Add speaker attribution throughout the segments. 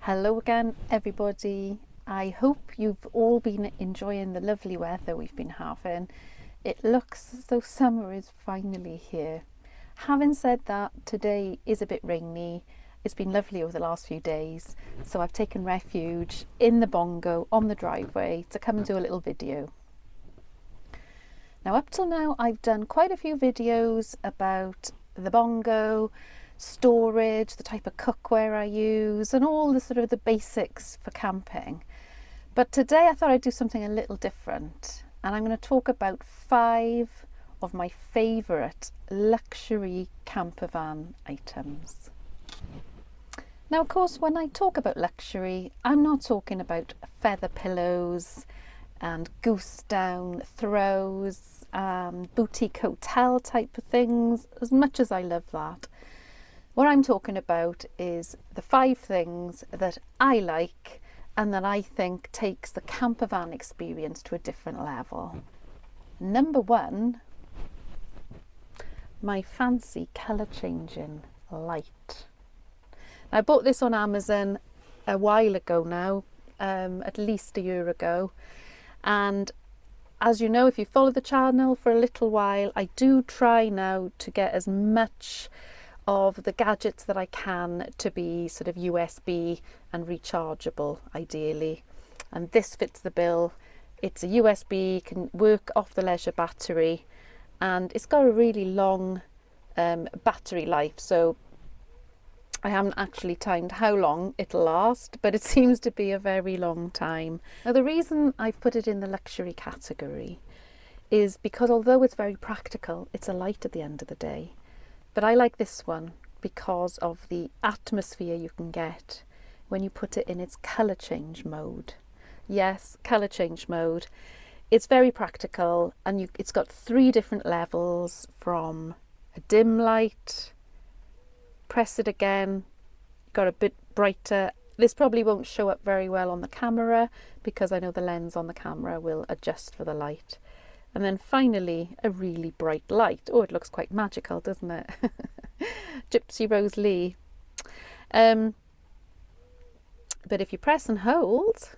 Speaker 1: Hello again, everybody. I hope you've all been enjoying the lovely weather we've been having. It looks as though summer is finally here. Having said that, today is a bit rainy. It's been lovely over the last few days, so I've taken refuge in the Bongo on the driveway to come and do a little video. Now, up till now, I've done quite a few videos about the Bongo, storage, the type of cookware I use, and all the sort of the basics for camping. But today I thought I'd do something a little different, and I'm going to talk about 5 of my favourite luxury campervan items. Now, of course, when I talk about luxury, I'm not talking about feather pillows and goose down throws, boutique hotel type of things, as much as I love that. What I'm talking about is the 5 things that I like and that I think takes the campervan experience to a different level. Number 1, my fancy colour changing light. Now, I bought this on Amazon a while ago now, at least a year ago. And as you know, if you follow the channel for a little while, I do try now to get as much of the gadgets that I can to be sort of USB and rechargeable ideally, and this fits the bill. It's a USB, can work off the leisure battery, and it's got a really long battery life, so I haven't actually timed how long it'll last, but it seems to be a very long time. Now, the reason I've put it in the luxury category is because although it's very practical, it's a light at the end of the day. But I like this one because of the atmosphere you can get when you put it in its colour change mode. Yes, colour change mode. It's very practical, and it's got 3 different levels, from a dim light, press it again, got a bit brighter. This probably won't show up very well on the camera because I know the lens on the camera will adjust for the light. And then finally, a really bright light. Oh, it looks quite magical, doesn't it? Gypsy Rose Lee. But if you press and hold,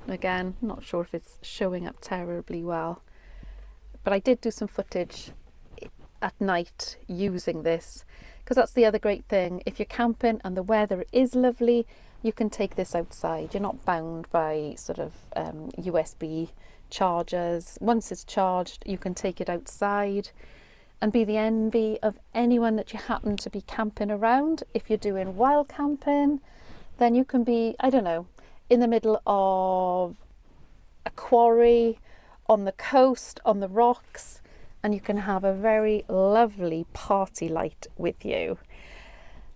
Speaker 1: again, not sure if it's showing up terribly well, but I did do some footage at night using this, because that's the other great thing. If you're camping and the weather is lovely, you can take this outside. You're not bound by sort of USB chargers. Once it's charged, you can take it outside and be the envy of anyone that you happen to be camping around. If you're doing wild camping, then you can be, I don't know, in the middle of a quarry, on the coast, on the rocks, and you can have a very lovely party light with you.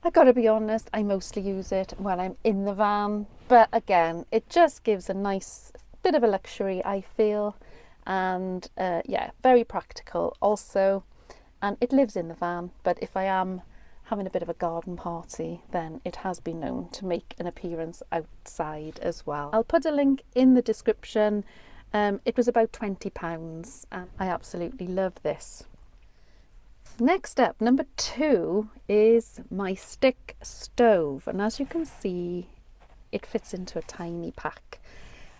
Speaker 1: I've got to be honest, I mostly use it when I'm in the van, but again, it just gives a nice bit of a luxury, I feel, and yeah, very practical also. And it lives in the van, but if I am having a bit of a garden party, then it has been known to make an appearance outside as well. I'll put a link in the description. It was about £20, and I absolutely love this. Next up, number 2 is my stick stove, and as you can see, it fits into a tiny pack.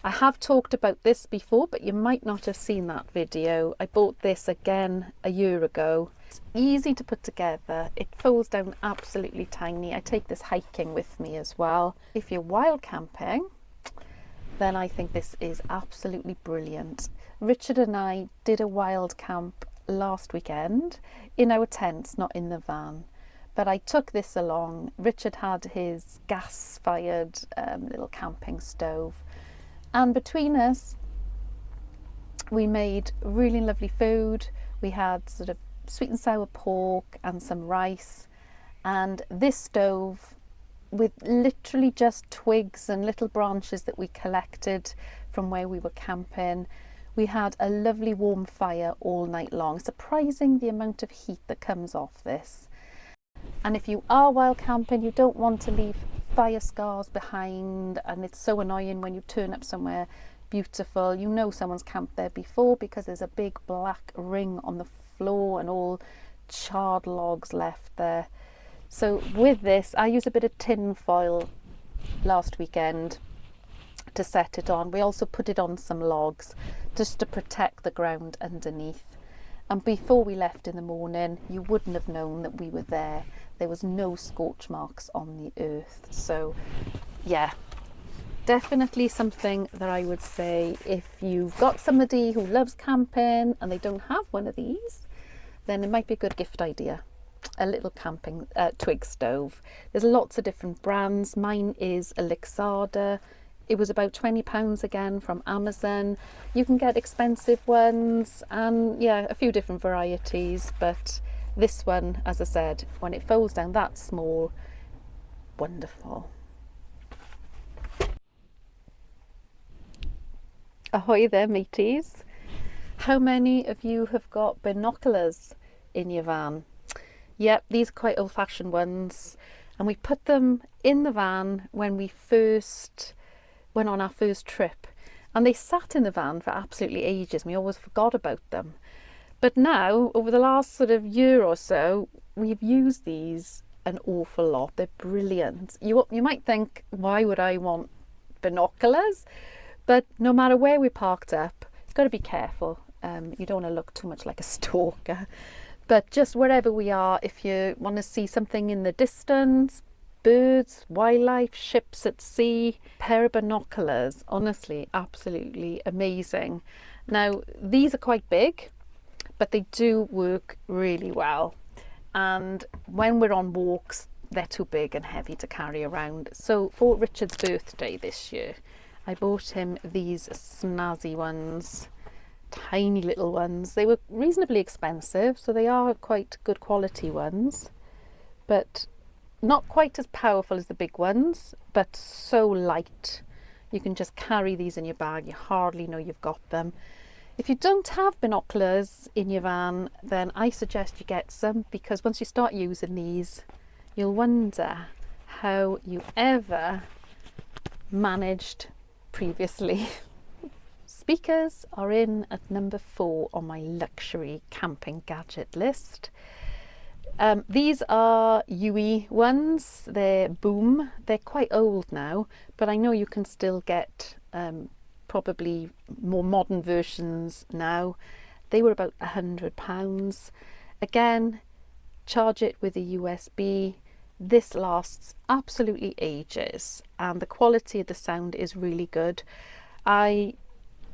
Speaker 1: I have talked about this before, but you might not have seen that video. I bought this again a year ago. It's easy to put together. It folds down absolutely tiny. I take this hiking with me as well. If you're wild camping, then I think this is absolutely brilliant. Richard and I did a wild camp last weekend in our tents, not in the van, but I took this along. Richard had his gas-fired little camping stove, and between us we made really lovely food. We had sort of sweet and sour pork and some rice, and this stove, with literally just twigs and little branches that we collected from where we were camping, we had a lovely warm fire all night long. Surprising the amount of heat that comes off this. And if you are wild camping, you don't want to leave fire scars behind, and it's so annoying when you turn up somewhere beautiful, you know someone's camped there before because there's a big black ring on the floor and all charred logs left there. So with this, I use a bit of tin foil last weekend to set it on. We also put it on some logs just to protect the ground underneath. And before we left in the morning, you wouldn't have known that we were there. There was no scorch marks on the earth. So yeah, definitely something that I would say, if you've got somebody who loves camping and they don't have one of these, then it might be a good gift idea. A little camping twig stove. There's lots of different brands. Mine is a Lixada. It was about £20 again from Amazon. You can get expensive ones and yeah, a few different varieties, but this one, as I said, when it folds down that small, wonderful. Ahoy there, mateys. How many of you have got binoculars in your van? Yep, these are quite old-fashioned ones, and we put them in the van when we first went on our first trip, and they sat in the van for absolutely ages and we always forgot about them. But now, over the last sort of year or so, we've used these an awful lot. They're brilliant. You might think, why would I want binoculars? But no matter where we parked up, you've got to be careful. You don't want to look too much like a stalker. But just wherever we are, if you want to see something in the distance, birds, wildlife, ships at sea, pair of binoculars, honestly, absolutely amazing. Now, these are quite big, but they do work really well. And when we're on walks, they're too big and heavy to carry around. So for Richard's birthday this year, I bought him these snazzy ones, tiny little ones. They were reasonably expensive, so they are quite good quality ones, but not quite as powerful as the big ones, but so light. You can just carry these in your bag. You hardly know you've got them. If you don't have binoculars in your van, then I suggest you get some, because once you start using these, you'll wonder how you ever managed previously. Speakers are in at number 4 on my luxury camping gadget list. These are UE ones. They're Boom. They're quite old now, but I know you can still get probably more modern versions now. They were about £100. Again, charge it with a USB. This lasts absolutely ages, and the quality of the sound is really good. I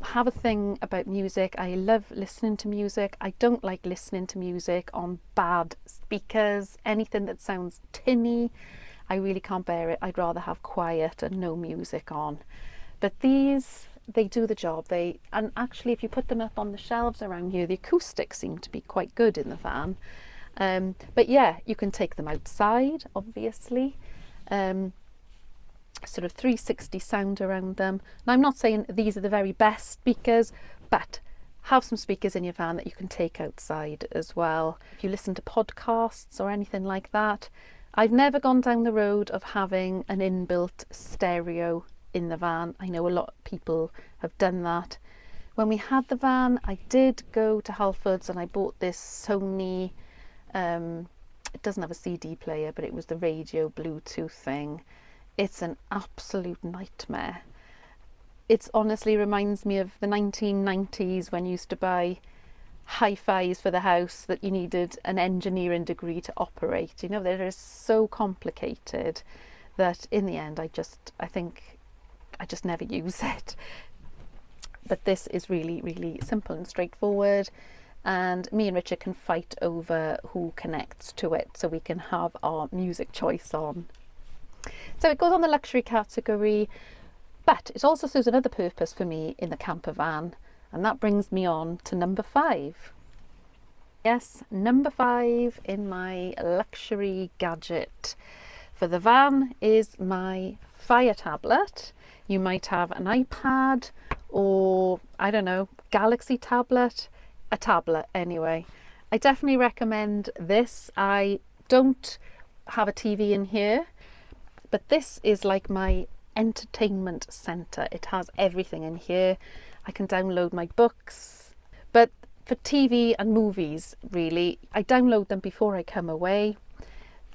Speaker 1: have a thing about music. I love listening to music. I don't like listening to music on bad speakers. Anything that sounds tinny, I really can't bear it. I'd rather have quiet and no music on. But these, they do the job. And actually, if you put them up on the shelves around here, the acoustics seem to be quite good in the van. But yeah, you can take them outside, obviously. Sort of 360 sound around them. And I'm not saying these are the very best speakers, but have some speakers in your van that you can take outside as well. If you listen to podcasts or anything like that, I've never gone down the road of having an inbuilt stereo in the van. I know a lot of people have done that. When we had the van, I did go to Halfords and I bought this Sony, it doesn't have a CD player, but it was the radio Bluetooth thing. It's an absolute nightmare. It honestly reminds me of the 1990s when you used to buy hi-fis for the house that you needed an engineering degree to operate. You know, they're so complicated that in the end I think I just never use it. But this is really, really simple and straightforward. And me and Richard can fight over who connects to it so we can have our music choice on. So it goes on the luxury category, but it also serves another purpose for me in the camper van, and that brings me on to number 5. Yes, number 5 in my luxury gadget for the van is my Fire tablet. You might have an iPad or, I don't know, Galaxy tablet, a tablet anyway. I definitely recommend this. I don't have a TV in here, but this is like my entertainment centre. It has everything in here. I can download my books, but for TV and movies, really, I download them before I come away.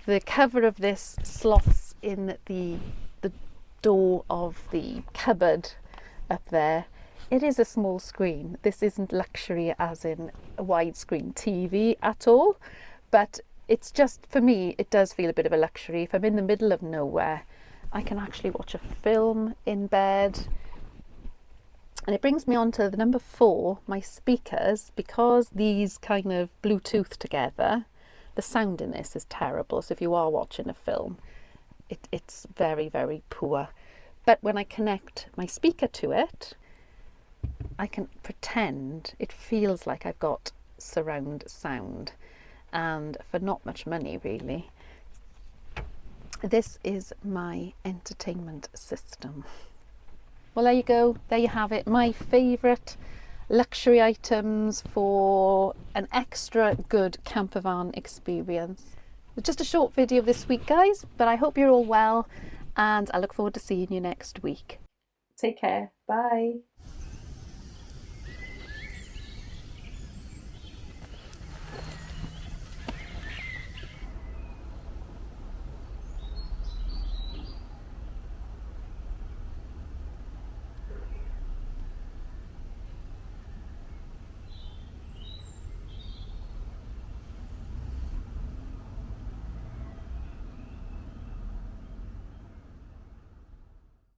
Speaker 1: The cover of this slots in the door of the cupboard up there. It is a small screen. This isn't luxury as in a widescreen TV at all, but it's just, for me, it does feel a bit of a luxury. If I'm in the middle of nowhere, I can actually watch a film in bed. And it brings me on to the number 4, my speakers. Because these kind of Bluetooth together, the sound in this is terrible. So if you are watching a film, it's very, very poor. But when I connect my speaker to it, I can pretend it feels like I've got surround sound, and for not much money really. This is my entertainment system. Well, there you go, there you have it, my favourite luxury items for an extra good campervan experience. Just a short video this week, guys, but I hope you're all well, and I look forward to seeing you next week. Take care, bye.